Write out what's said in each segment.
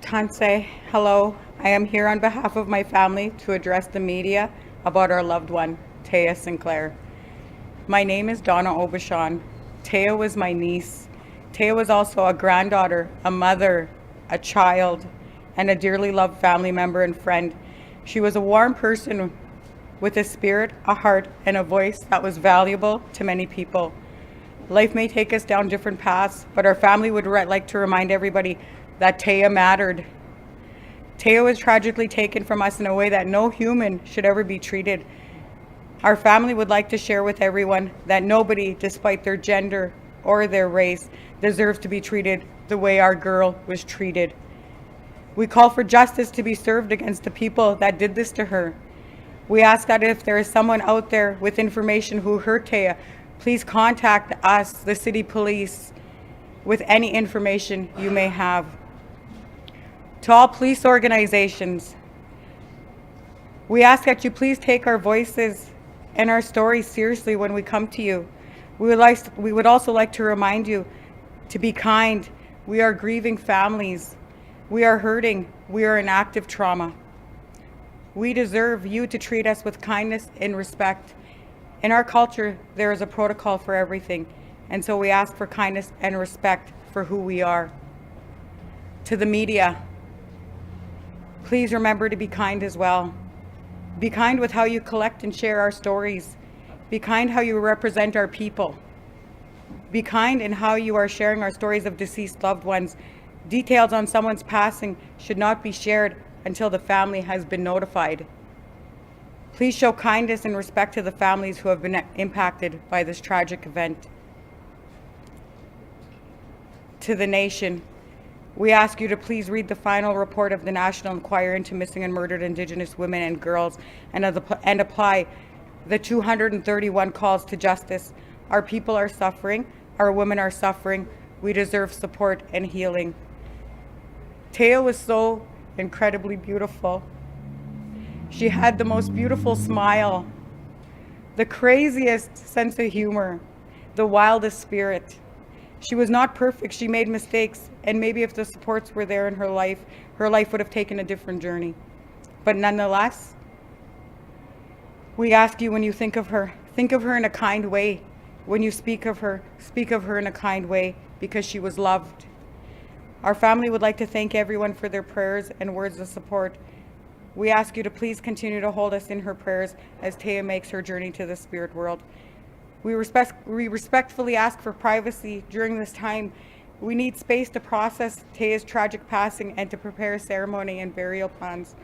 Tanse, hello. I am here on behalf of my family to address the media about our loved one, Taya Sinclair. My name is Donna Aubuchon. Taya was my niece. Taya was also a granddaughter, a mother, a child, and a dearly loved family member and friend. She was a warm person with a spirit, a heart, and a voice that was valuable to many people. Life may take us down different paths, but our family would like to remind everybody that Taya mattered. Taya was tragically taken from us in a way that no human should ever be treated. Our family would like to share with everyone that nobody, despite their gender or their race, deserves to be treated the way our girl was treated. We call for justice to be served against the people that did this to her. We ask that if there is someone out there with information who hurt Taya, please contact us, the city police, with any information you may have. To all police organizations, we ask that you please take our voices and our stories seriously when we come to you. We would also like to remind you to be kind. We are grieving families. We are hurting. We are in active trauma. We deserve you to treat us with kindness and respect. In our culture, there is a protocol for everything, and so we ask for kindness and respect for who we are. To the media, please remember to be kind as well. Be kind with how you collect and share our stories. Be kind how you represent our people. Be kind in how you are sharing our stories of deceased loved ones. Details on someone's passing should not be shared until the family has been notified. Please show kindness and respect to the families who have been impacted by this tragic event. To the nation, we ask you to please read the final report of the National Inquiry into Missing and Murdered Indigenous Women and Girls and apply the 231 calls to justice. Our people are suffering. Our women are suffering. We deserve support and healing. Taya was so incredibly beautiful. She had the most beautiful smile, the craziest sense of humor, the wildest spirit. She was not perfect. She made mistakes, and maybe if the supports were there in her life would have taken a different journey. But nonetheless, we ask you, when you think of her in a kind way. When you speak of her in a kind way, because she was loved. Our family would like to thank everyone for their prayers and words of support. We ask you to please continue to hold us in her prayers as Taya makes her journey to the spirit world. We respectfully ask for privacy during this time. We need space to process Taya's tragic passing and to prepare ceremony and burial plans.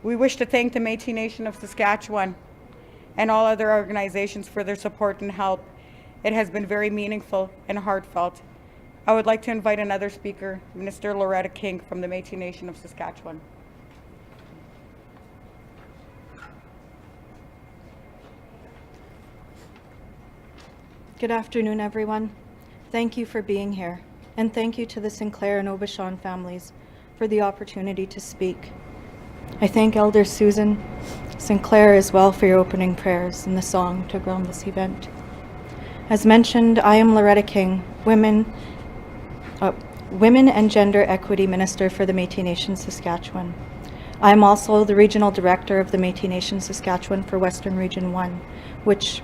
We wish to thank the Metis Nation of Saskatchewan and all other organizations for their support and help. It has been very meaningful and heartfelt. I would like to invite another speaker, Minister Loretta King from the Metis Nation of Saskatchewan. Good afternoon, everyone. Thank you for being here, and thank you to the Sinclair and Aubuchon families for the opportunity to speak. I thank Elder Susan Sinclair as well for your opening prayers and the song to ground this event. As mentioned, I am Loretta King, Women and Gender Equity Minister for the Metis Nation Saskatchewan. I am also the Regional Director of the Metis Nation Saskatchewan for Western Region 1, which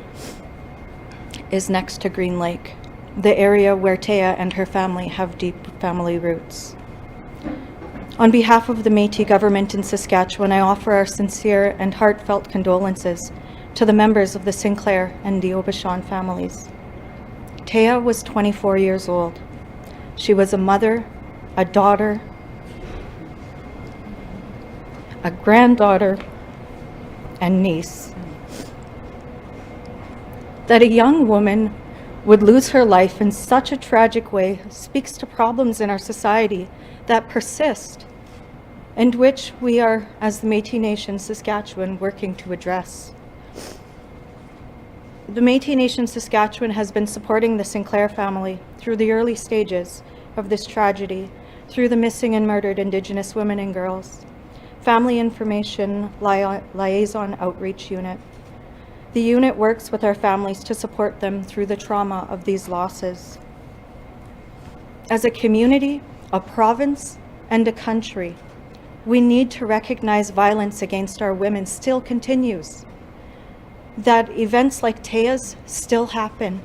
is next to Green Lake, the area where Taya and her family have deep family roots. On behalf of the Métis government in Saskatchewan, I offer our sincere and heartfelt condolences to the members of the Sinclair and the Aubuchon families. Taya was 24 years old. She was a mother, a daughter, a granddaughter, and niece. That a young woman would lose her life in such a tragic way speaks to problems in our society that persist and which we are, as the Métis Nation Saskatchewan, working to address. The Métis Nation Saskatchewan has been supporting the Sinclair family through the early stages of this tragedy through the Missing and Murdered Indigenous Women and Girls Family Information Liaison Outreach Unit. The unit works with our families to support them through the trauma of these losses. As a community, a province, and a country, we need to recognize violence against our women still continues, that events like Taya's still happen,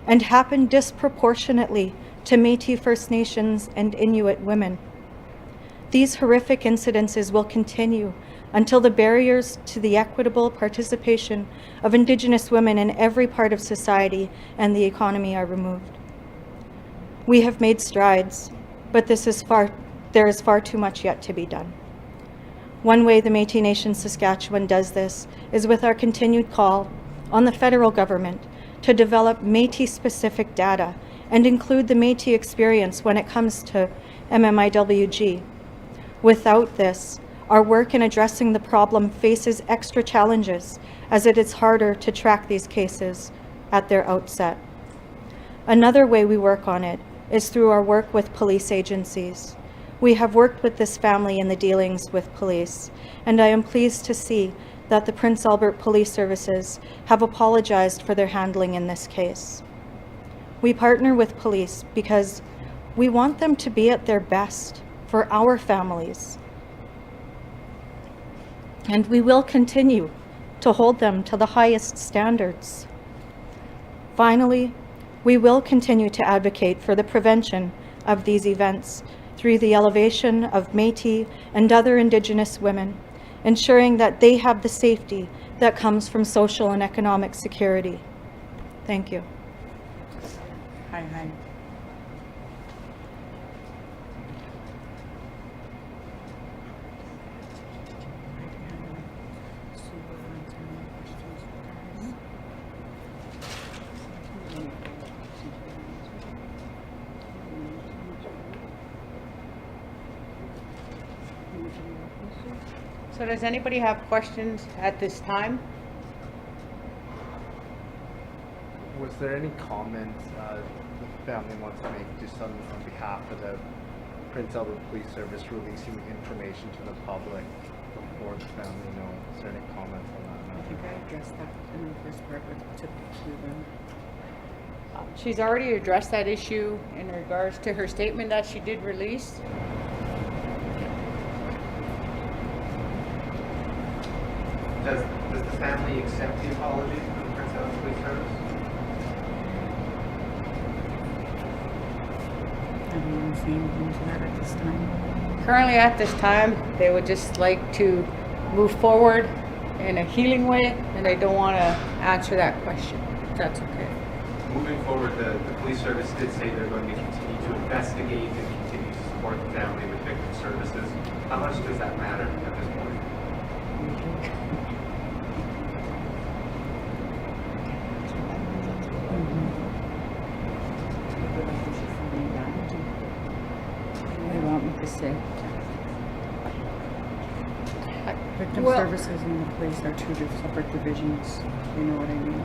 and happen disproportionately to Métis First Nations and Inuit women. These horrific incidences will continue until the barriers to the equitable participation of Indigenous women in every part of society and the economy are removed. We have made strides, but there is far too much yet to be done. One way the Métis Nation Saskatchewan does this is with our continued call on the federal government to develop Métis-specific data and include the Métis experience when it comes to MMIWG. Without this, our work in addressing the problem faces extra challenges, as it is harder to track these cases at their outset. Another way we work on it is through our work with police agencies. We have worked with this family in the dealings with police, and I am pleased to see that the Prince Albert Police Services have apologized for their handling in this case. We partner with police because we want them to be at their best for our families. And we will continue to hold them to the highest standards. Finally, we will continue to advocate for the prevention of these events through the elevation of Métis and other Indigenous women, ensuring that they have the safety that comes from social and economic security. Thank you. Hi. So does anybody have questions at this time? Was there any comments the family wants to make just on behalf of the Prince Albert Police Service releasing information to the public before the family knows? Is there any comments on that? I think I addressed that in the first part to them. She's already addressed that issue in regards to her statement that she did release. Does the family accept the apology from the Prince Albert Police Service? I don't want to say anything to that at this time. Currently at this time, they would just like to move forward in a healing way, and they don't want to answer that question. If that's okay. Moving forward, the police service did say they're going to continue to investigate and continue to support the family with victim services. How much does that matter at this point? What do you want me to say? Victim Well- services and the police are two separate divisions. You know what I mean?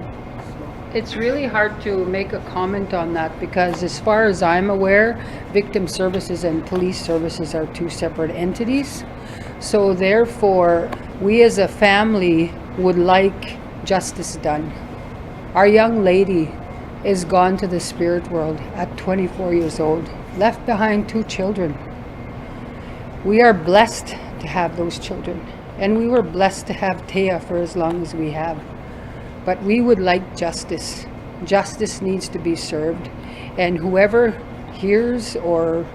So. It's really hard to make a comment on that because as far as I'm aware, victim services and police services are two separate entities. So therefore, we as a family would like justice done. Our young lady is gone to the spirit world at 24 years old, left behind 2 children. We are blessed to have those children, and we were blessed to have Taya for as long as we have. But we would like justice. Justice needs to be served, and whoever hears or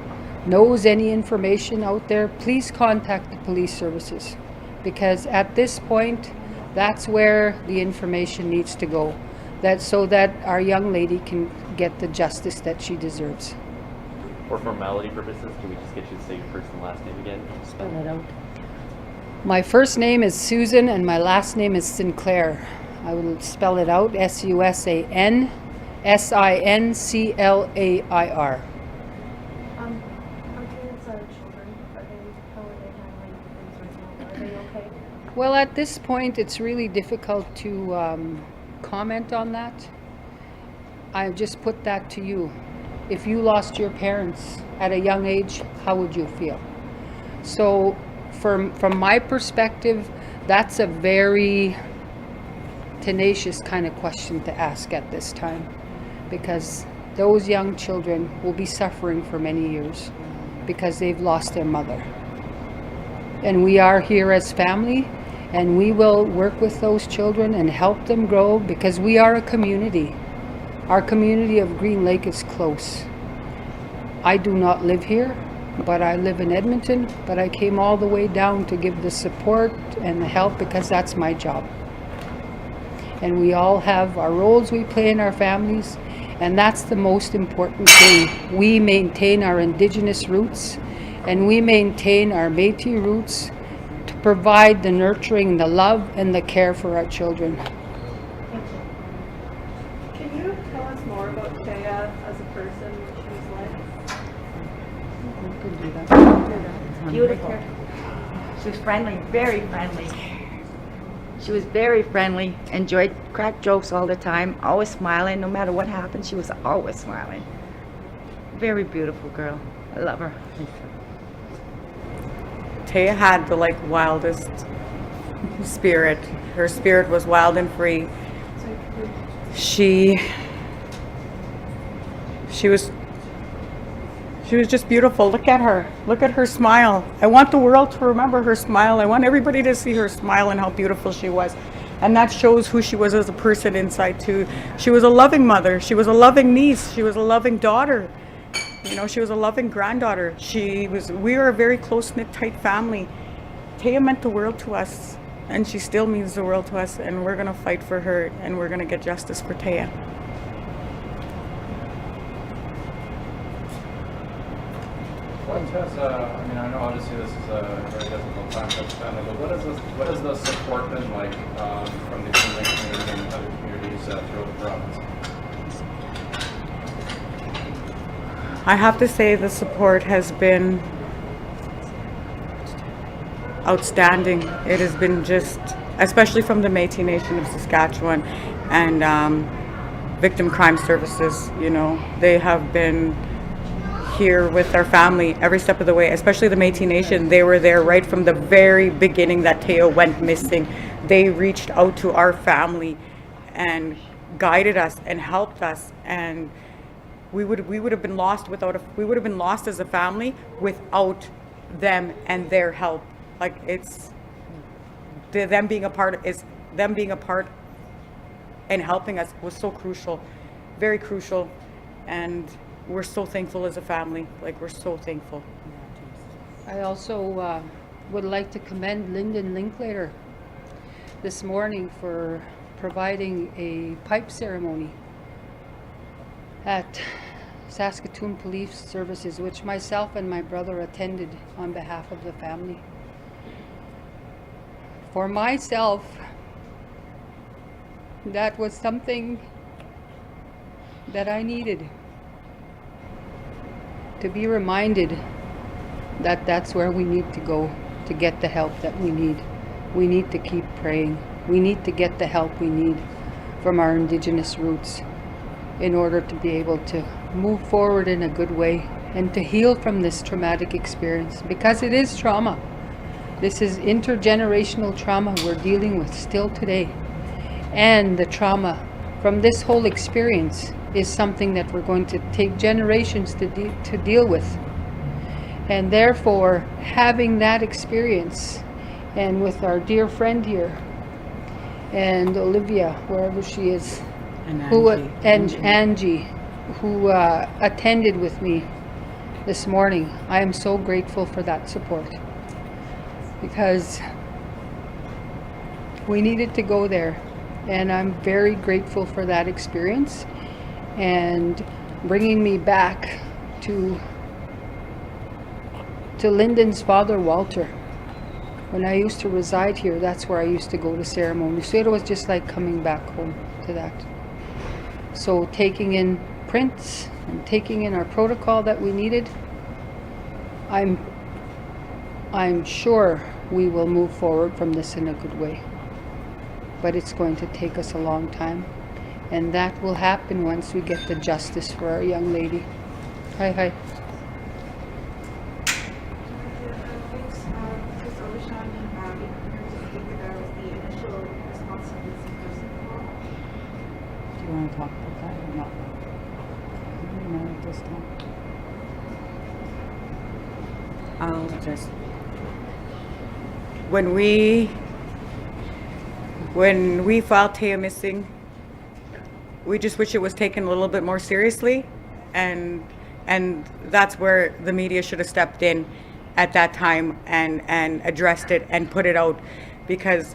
knows any information out there, please contact the police services, because at this point, that's where the information needs to go, so that our young lady can get the justice that she deserves. For formality purposes, can we just get you to say your first and last name again? Spell it out. My first name is Susan and my last name is Sinclair. I will spell it out, SUSAN SINCLAIR. Our parents are children. How are they handling things right now? Are they okay? Well, at this point, it's really difficult to comment on that. I just put that to you. If you lost your parents at a young age, how would you feel? So from my perspective, that's a very tenacious kind of question to ask at this time, because those young children will be suffering for many years. because they've lost their mother. And we are here as family, and we will work with those children and help them grow, because we are a community. Our community of Green Lake is close. I do not live here, but I live in Edmonton, but I came all the way down to give the support and the help because that's my job. And we all have our roles we play in our families, and that's the most important thing. We maintain our Indigenous roots, and we maintain our Métis roots to provide the nurturing, the love, and the care for our children. Can you tell us more about Taya as a person, what she was like? We can do that. Beautiful. She was friendly, very friendly. She was very friendly, enjoyed crack jokes all the time, always smiling. No matter what happened, she was always smiling. Very beautiful girl. I love her. Taya had the wildest spirit. Her spirit was wild and free. She was just beautiful. Look at her. Look at her smile. I want the world to remember her smile. I want everybody to see her smile and how beautiful she was. And that shows who she was as a person inside too. She was a loving mother. She was a loving niece. She was a loving daughter. You know, she was a loving granddaughter. We were a very close-knit, tight family. Taya meant the world to us, and she still means the world to us, and we're gonna fight for her, and we're gonna get justice for Taya. What has, I mean, I know obviously this is a very difficult time for the family, but what has the support been like from the Green Lake community and other communities throughout the province? I have to say the support has been outstanding. It has been just, especially from the Metis Nation of Saskatchewan and victim crime services, you know, they have been here with our family every step of the way, especially the Metis Nation. They were there right from the very beginning that Taya went missing. They reached out to our family and guided us and helped us, and we would have been lost we would have been lost as a family without them and their help. Like, it's them being a part and helping us was so crucial, very crucial, and we're so thankful as a family. Like, we're so thankful. I also would like to commend Lyndon Linklater this morning for providing a pipe ceremony at Saskatoon Police Services, which myself and my brother attended on behalf of the family. For myself, that was something that I needed. To be reminded that that's where we need to go to get the help that we need. We need to keep praying. We need to get the help we need from our Indigenous roots in order to be able to move forward in a good way and to heal from this traumatic experience, because it is trauma. This is intergenerational trauma we're dealing with still today. And the trauma from this whole experience is something that we're going to take generations to deal with. And therefore, having that experience, and with our dear friend here, and Olivia, wherever she is, and Angie, who attended with me this morning, I am so grateful for that support, because we needed to go there. And I'm very grateful for that experience and bringing me back to Lyndon's father, Walter. When I used to reside here, that's where I used to go to ceremonies. So it was just like coming back home to that. So taking in prints and taking in our protocol that we needed, I'm sure we will move forward from this in a good way. But it's going to take us a long time, and that will happen once we get the justice for our young lady. Hi. Do you want to talk about that or not? No, at this time. just when we filed Taya missing, we just wish it was taken a little bit more seriously, and that's where the media should have stepped in at that time and addressed it and put it out, because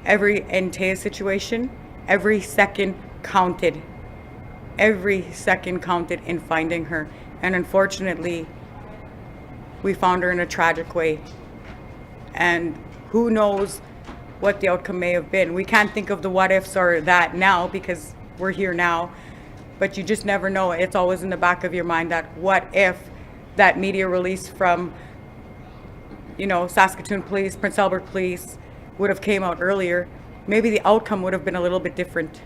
in Taya's situation, every second counted. Every second counted in finding her, and unfortunately, we found her in a tragic way. And who knows what the outcome may have been. We can't think of the what ifs or that now because we're here now, but you just never know. It's always in the back of your mind that what if that media release from, Saskatoon Police, Prince Albert Police would have came out earlier, maybe the outcome would have been a little bit different.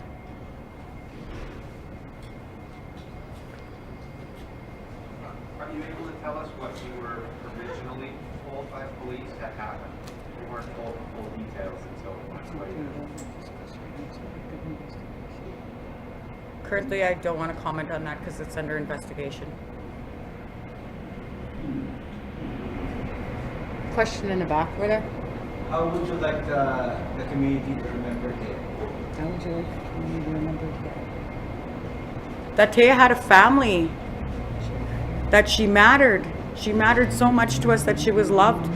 Are you able to tell us what you were originally told by police had happened? You weren't told the full details until much later. Currently, I don't want to comment on that because it's under investigation. Question in the back over there. How would you like the community to remember Taya? How would you like me to remember today? That Taya had a family, that she mattered. She mattered so much to us, that she was loved.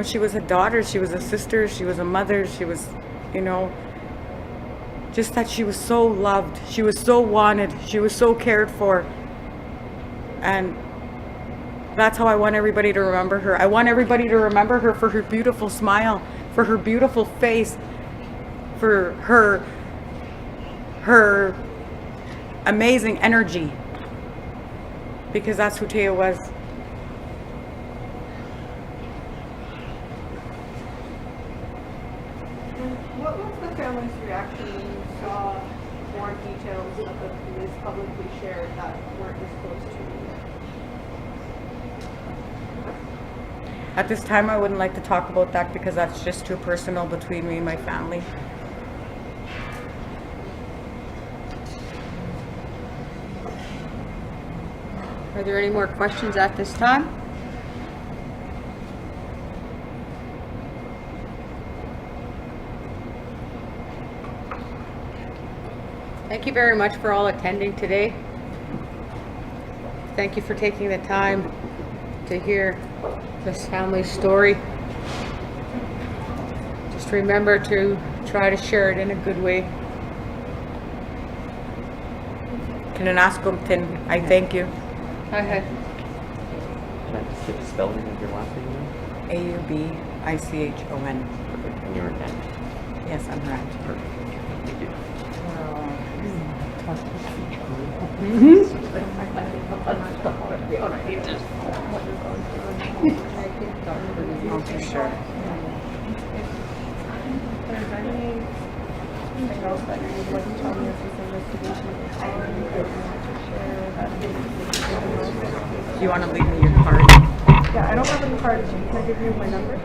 She was a daughter, she was a sister, she was a mother, she was, just that she was so loved. She was so wanted. She was so cared for. And that's how I want everybody to remember her. I want everybody to remember her for her beautiful smile, for her beautiful face, for her amazing energy. Because that's who Taya was. What was the family's reaction when you saw more details that the police publicly shared that weren't disclosed to you? At this time, I wouldn't like to talk about that because that's just too personal between me and my family. Are there any more questions at this time? Thank you very much for all attending today. Thank you for taking the time to hear this family's story. Just remember to try to share it in a good way. Kananaskumtin, I thank you. Hi. Can I just get the spelling of your last name then? Aubichon. Perfect. And you're an N. Yes, I'm right. Perfect. Thank you. Oh, for sure. If there's anything else that you would like to tell me as this investigation is on, that you want to share, that Do you want to leave me your card? yeah, I don't have any cards. Can I give you my number?